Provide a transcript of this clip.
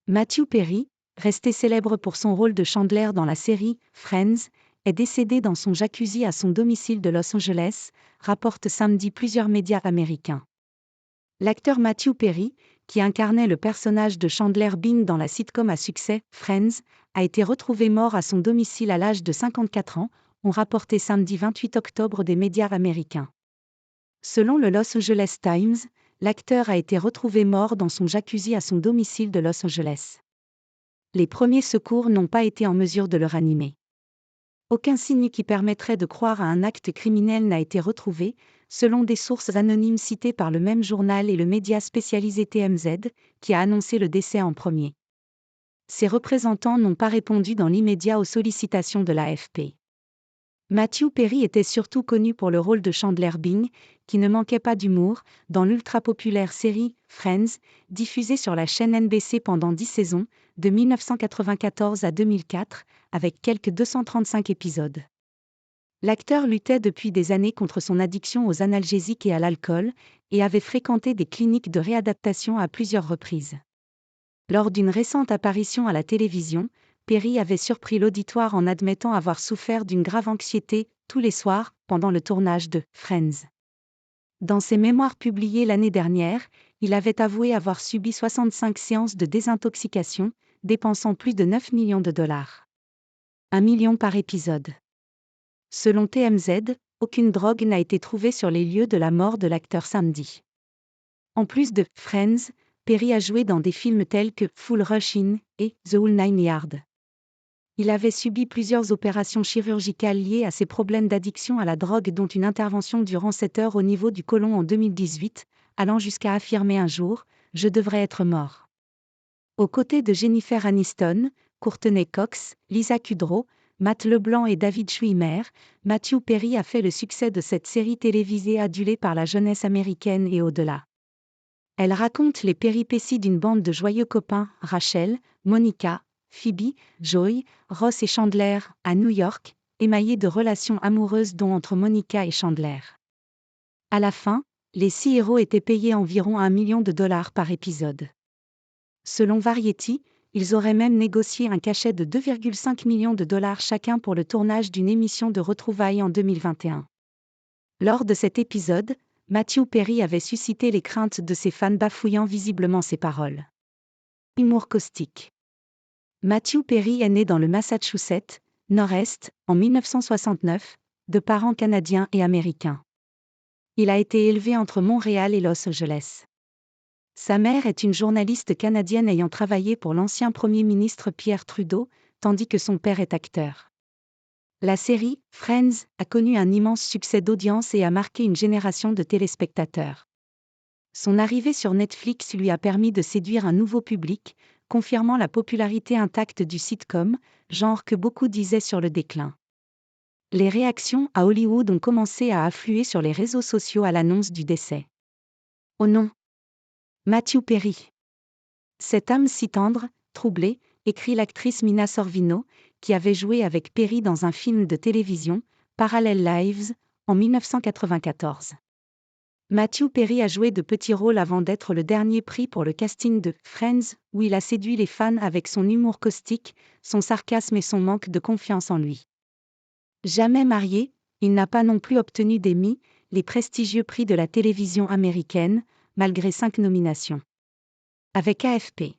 Matthew Perry, resté célèbre pour son rôle de Chandler dans la série Friends, est décédé dans son jacuzzi à son domicile de Los Angeles, rapportent samedi plusieurs médias américains. L'acteur Matthew Perry, qui incarnait le personnage de Chandler Bing dans la sitcom à succès Friends, a été retrouvé mort à son domicile à l'âge de 54 ans, ont rapporté samedi 28 octobre des médias américains. Selon le Los Angeles Times, l'acteur a été retrouvé mort dans son jacuzzi à son domicile de Los Angeles. Les premiers secours n'ont pas été en mesure de le ranimer. Aucun signe qui permettrait de croire à un acte criminel n'a été retrouvé, selon des sources anonymes citées par le même journal et le média spécialisé TMZ, qui a annoncé le décès en premier. Ses représentants n'ont pas répondu dans l'immédiat aux sollicitations de l'AFP. Matthew Perry était surtout connu pour le rôle de Chandler Bing, qui ne manquait pas d'humour, dans l'ultra-populaire série Friends, diffusée sur la chaîne NBC pendant 10 saisons, de 1994 à 2004, avec quelques 235 épisodes. L'acteur luttait depuis des années contre son addiction aux analgésiques et à l'alcool, et avait fréquenté des cliniques de réadaptation à plusieurs reprises. Lors d'une récente apparition à la télévision, Perry avait surpris l'auditoire en admettant avoir souffert d'une grave anxiété, tous les soirs, pendant le tournage de Friends. Dans ses mémoires publiées l'année dernière, il avait avoué avoir subi 65 séances de désintoxication, dépensant plus de 9 millions de dollars. 1 million par épisode. Selon TMZ, aucune drogue n'a été trouvée sur les lieux de la mort de l'acteur samedi. En plus de Friends, Perry a joué dans des films tels que Full Rush In et The Whole Nine Yards. Il avait subi plusieurs opérations chirurgicales liées à ses problèmes d'addiction à la drogue, dont une intervention durant 7 heures au niveau du côlon en 2018, allant jusqu'à affirmer un jour « Je devrais être mort ». Aux côtés de Jennifer Aniston, Courteney Cox, Lisa Kudrow, Matt LeBlanc et David Schwimmer, Matthew Perry a fait le succès de cette série télévisée adulée par la jeunesse américaine et au-delà. Elle raconte les péripéties d'une bande de joyeux copains, Rachel, Monica, Phoebe, Joey, Ross et Chandler, à New York, émaillée de relations amoureuses dont entre Monica et Chandler. À la fin, les 6 héros étaient payés environ 1 million de dollars par épisode. Selon Variety, ils auraient même négocié un cachet de 2,5 millions de dollars chacun pour le tournage d'une émission de retrouvailles en 2021. Lors de cet épisode, Matthew Perry avait suscité les craintes de ses fans, bafouillant visiblement ses paroles. Humour caustique. Matthew Perry est né dans le Massachusetts, Nord-Est, en 1969, de parents canadiens et américains. Il a été élevé entre Montréal et Los Angeles. Sa mère est une journaliste canadienne ayant travaillé pour l'ancien Premier ministre Pierre Trudeau, tandis que son père est acteur. La série Friends a connu un immense succès d'audience et a marqué une génération de téléspectateurs. Son arrivée sur Netflix lui a permis de séduire un nouveau public, confirmant la popularité intacte du sitcom, genre que beaucoup disaient sur le déclin. Les réactions à Hollywood ont commencé à affluer sur les réseaux sociaux à l'annonce du décès. Oh non! Matthew Perry. Cette âme si tendre, troublée, écrit l'actrice Mina Sorvino, qui avait joué avec Perry dans un film de télévision, Parallel Lives, en 1994. Matthew Perry a joué de petits rôles avant d'être le dernier pris pour le casting de Friends, où il a séduit les fans avec son humour caustique, son sarcasme et son manque de confiance en lui. Jamais marié, il n'a pas non plus obtenu d'Emmy, les prestigieux prix de la télévision américaine, malgré 5 nominations. Avec AFP.